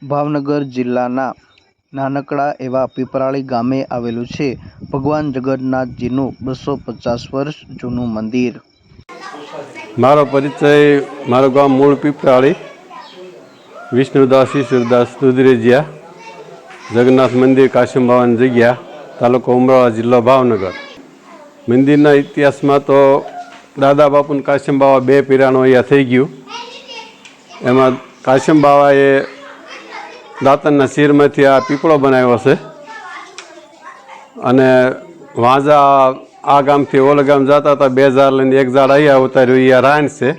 ભાવનગર જિલ્લાના નાનકડા એવા પીપરાળી ગામે આવેલું છે ભગવાન જગન્નાથજીનું 250 વર્ષ જૂનું મંદિર। મારો પરિચય, મારું ગામ મૂળ પીપરાળી, વિષ્ણુદાસ ઈશ્વરદાસ દુધરેજિયા, જગન્નાથ મંદિર કાશીબાવાની જગ્યા, તાલુકો ઉમરાળા, જિલ્લો ભાવનગર। મંદિરના ઇતિહાસમાં તો દાદા બાપુ અને કાશીમ બાવા બે પીરાણું અહીંયા થઈ ગયું। એમાં કાશીમ બાવાએ દાંતણના શિરમાંથી આ પીપળો બનાવ્યો છે અને વાંજા આ ગામથી ઓલા ગામ જતા હતા 2 ઝાડ લઈને 1 ઝાડ અહીંયા ઉતાર્યું। અહીંયા રાણ છે,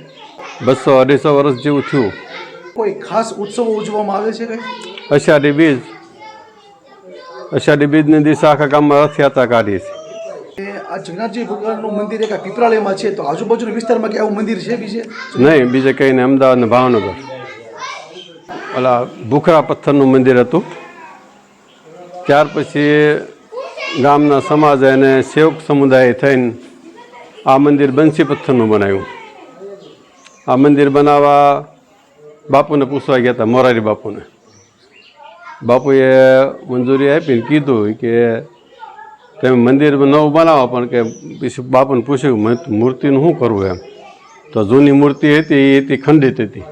200-250 વર્ષ જેવું થયું। કોઈ ખાસ ઉત્સવો ઉજવવામાં આવે છે? કઈ અષાઢી બીજ, અષાઢી બીજની દિવસે આખા ગામમાં રથયાત્રા કાઢીએ છીએ। આ જગન્નાથજી ભગવાનનું મંદિર એક પીપરાળીમાં છે, તો આજુબાજુના વિસ્તારમાં કે આવું મંદિર છે બીજે? નહીં, બીજે કંઈ નહીં, અમદાવાદ ને ભાવનગર। ઓલા ભૂખરા પથ્થરનું મંદિર હતું, ત્યાર પછી ગામના સમાજ અને સેવક સમુદાય થઈને આ મંદિર બંસી પથ્થરનું બનાવ્યું। આ મંદિર બનાવવા બાપુને પૂછવા ગયા હતા, મોરારી બાપુને। બાપુએ મંજૂરી આપીને કીધું કે તમે મંદિર નવું બનાવો, પણ કે પછી બાપુને પૂછ્યું મૂર્તિનું શું કરવું એમ। તો જૂની મૂર્તિ હતી એ હતી ખંડિત હતી।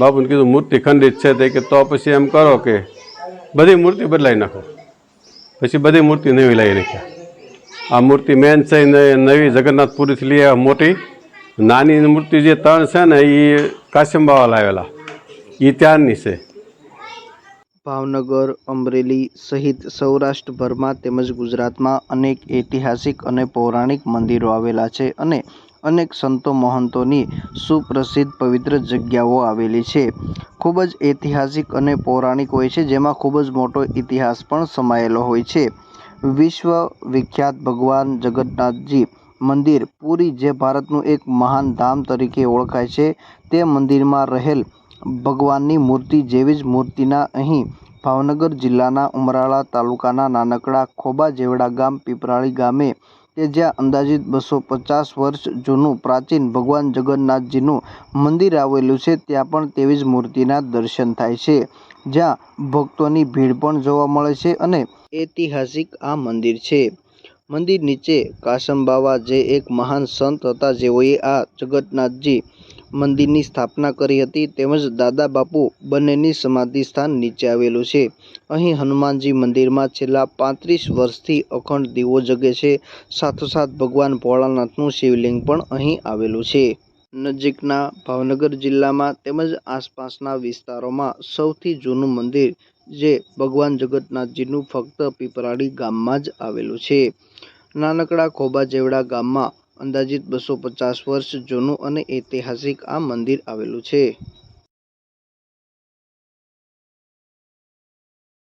બાપુને કીધું મૂર્તિ ખંડિત છે તે કે તો પછી એમ કરો કે બધી મૂર્તિ બદલાવી નાખો। પછી બધી મૂર્તિ નવી લાવી નાખ્યા। આ મૂર્તિ મેન છે નવી જગન્નાથપુરીથી લઈ આવ્યા મોટી। નાની મૂર્તિ જે 3 છે ને એ કાશીમ બાવા લાવેલા, એ ત્યારની છે। ભાવનગર, અમરેલી સહિત સૌરાષ્ટ્રભરમાં તેમજ ગુજરાતમાં અનેક ઐતિહાસિક અને પૌરાણિક મંદિરો આવેલા છે અને અનેક સંતો મહંતોની સુપ્રસિદ્ધ પવિત્ર જગ્યાઓ આવેલી છે। ખૂબ જ ઐતિહાસિક અને પૌરાણિક હોય છે, જેમાં ખૂબ જ મોટો ઇતિહાસ પણ સમાયેલો હોય છે। વિશ્વ વિખ્યાત ભગવાન જગન્નાથજી મંદિર પુરી, જે ભારતનું એક મહાન ધામ તરીકે ઓળખાય છે, તે મંદિરમાં રહેલ ભગવાનની મૂર્તિ જેવી જ મૂર્તિના અહીં ભાવનગર જિલ્લાના ઉમરાળા તાલુકાના નાનકડા ખોબા જેવડા ગામ પીપરાળી ગામે કે જ્યાં અંદાજિત 250 વર્ષ જૂનું પ્રાચીન ભગવાન જગન્નાથજીનું મંદિર આવેલું છે, ત્યાં પણ તેવી જ મૂર્તિના દર્શન થાય છે, જ્યાં ભક્તોની ભીડ પણ જોવા મળે છે અને ઐતિહાસિક આ મંદિર છે। મંદિર નીચે કાશમ બાવા, જે એક મહાન સંત હતા, જેઓએ આ જગન્નાથજી મંદિરની સ્થાપના કરી હતી, તેમજ દાદા બાપુ બંનેની સમાધિ સ્થાન નીચે આવેલું છે। અહીં હનુમાનજી મંદિરમાં છેલ્લા 35 વર્ષથી અખંડ દીવો જગે છે। સાથોસાથ ભગવાન ભોળાનાથનું શિવલિંગ પણ અહીં આવેલું છે। નજીકના ભાવનગર જિલ્લામાં તેમજ આસપાસના વિસ્તારોમાં સૌથી જૂનું મંદિર જે ભગવાન જગન્નાથજીનું ફક્ત પીપરાળી ગામમાં જ આવેલું છે। નાનકડા ખોબા જેવડા ગામમાં અંદાજિત 250 વર્ષ જૂનું અને ઐતિહાસિક આ મંદિર આવેલું છે।